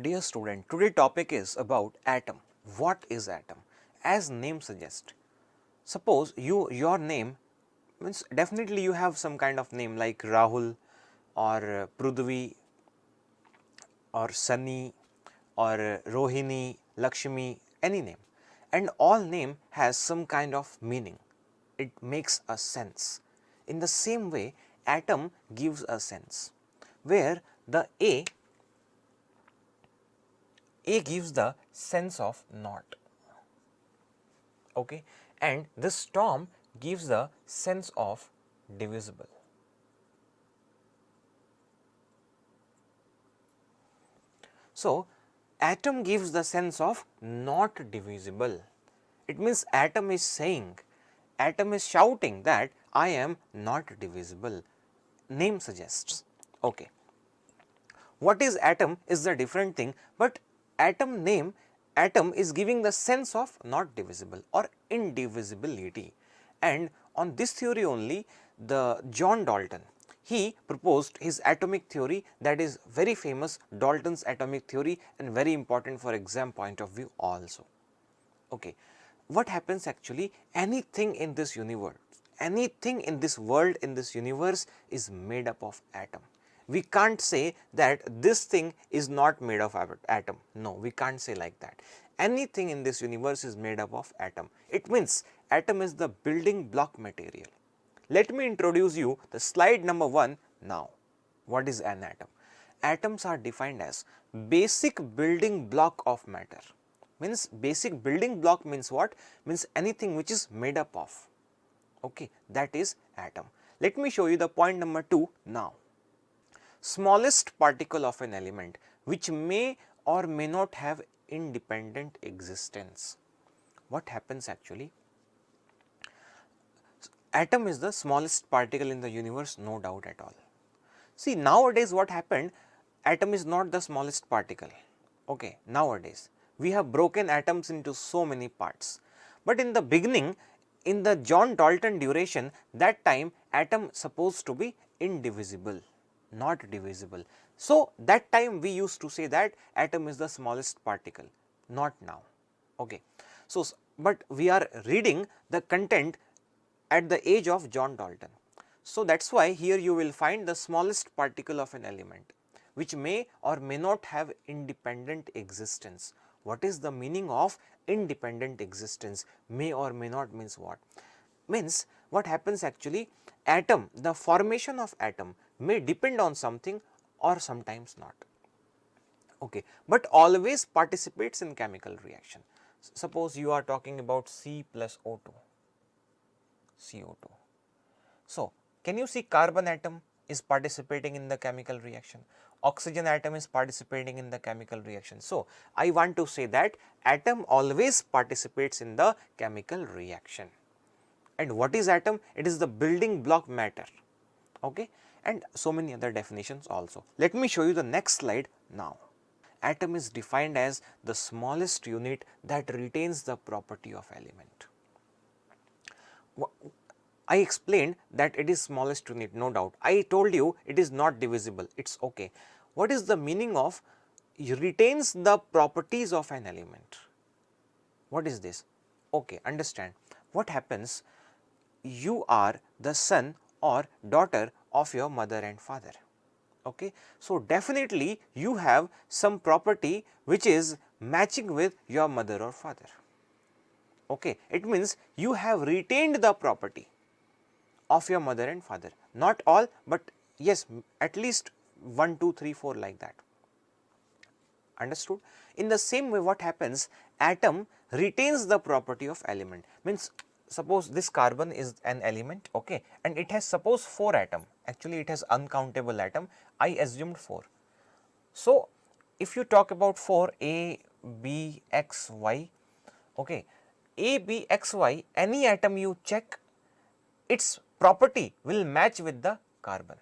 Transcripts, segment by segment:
Dear student, today topic is about atom. What is atom? As name suggests, suppose your name means definitely you have some kind of name like Rahul or Prudvi or Sunny or Rohini, Lakshmi, any name, and all name has some kind of meaning. It makes a sense. In the same way, atom gives a sense where the A gives the sense of not, okay, and this storm gives the sense of divisible. So, atom gives the sense of not divisible. It means atom is saying, atom is shouting that I am not divisible. Name suggests, okay. What is atom is the different thing, but atom name, atom is giving the sense of not divisible or indivisibility, and on this theory only the John Dalton, he proposed his atomic theory, that is very famous Dalton's atomic theory and very important for exam point of view also. Okay. What happens actually, anything in this universe, anything in this world, in this universe is made up of atom. We can't say that this thing is not made of atom. No, we can't say like that. Anything in this universe is made up of atom. It means atom is the building block material. Let me introduce you the slide number 1 now. What is an atom? Atoms are defined as basic building block of matter. Means basic building block means what? Means anything which is made up of. Okay, that is atom. Let me show you the point number 2 now. Smallest particle of an element which may or may not have independent existence. What happens actually? Atom is the smallest particle in the universe, no doubt at all. See, nowadays what happened, atom is not the smallest particle. Okay, nowadays we have broken atoms into so many parts, but in the beginning, in the John Dalton duration, that time atom supposed to be indivisible, not divisible. So, that time we used to say that atom is the smallest particle, not now. Okay. So, but we are reading the content at the age of John Dalton. So, that is why here you will find the smallest particle of an element which may or may not have independent existence. What is the meaning of independent existence? May or may not means what? Means what happens actually, atom, the formation of atom may depend on something or sometimes not, okay, but always participates in chemical reaction. Suppose you are talking about C plus O2, CO2. So, can you see carbon atom is participating in the chemical reaction, oxygen atom is participating in the chemical reaction. So, I want to say that atom always participates in the chemical reaction. And what is atom? It is the building block matter, okay, and so many other definitions also. Let me show you the next slide now. Atom is defined as the smallest unit that retains the property of element. I explained that it is smallest unit, no doubt. I told you it is not divisible, it is okay. What is the meaning of retains the properties of an element? What is this? Okay, understand. What happens? You are the son or daughter of your mother and father. Okay. So, definitely you have some property which is matching with your mother or father. Okay. It means you have retained the property of your mother and father, not all, but yes, at least 1, 2, 3, 4 like that. Understood? In the same way, what happens? Atom retains the property of element. Means suppose this carbon is an element, okay, and it has suppose 4 atom. Actually, it has uncountable atom. I assumed 4. So, if you talk about 4, A, B, X, Y, okay, A, B, X, Y, any atom you check, its property will match with the carbon.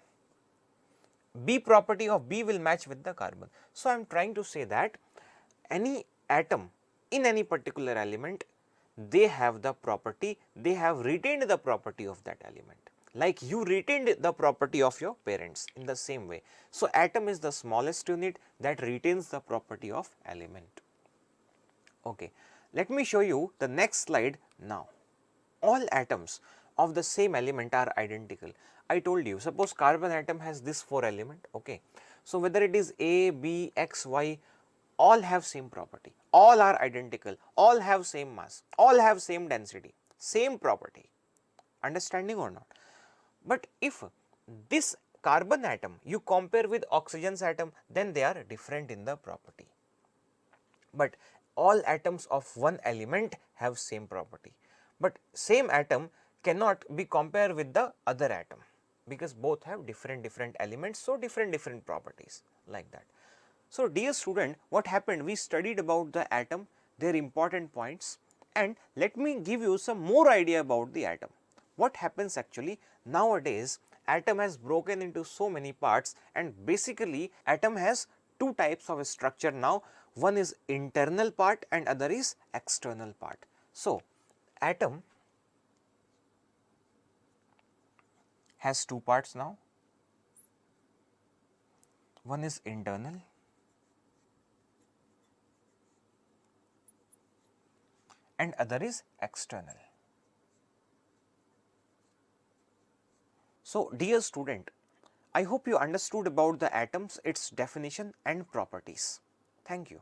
B property of B will match with the carbon. So, I am trying to say that any atom in any particular element, they have the property, they have retained the property of that element. like you retained the property of your parents in the same way. So, atom is the smallest unit that retains the property of element. Okay. Let me show you the next slide now. All atoms of the same element are identical. I told you, suppose carbon atom has this 4 element, okay. So, whether it is A, B, X, Y, all have same property, all are identical, all have same mass, all have same density, same property, understanding or not? But if this carbon atom you compare with oxygen's atom, then they are different in the property. But all atoms of one element have same property, but same atom cannot be compared with the other atom, because both have different elements, so different properties, like that. So, dear student, what happened? We studied about the atom, their important points, and let me give you some more idea about the atom. What happens actually nowadays? Atom has broken into so many parts, and basically atom has two types of structure now. One is internal part and other is external part. So, atom has two parts now. One is internal and other is external. So, dear student, I hope you understood about the atoms, its definition and properties. Thank you.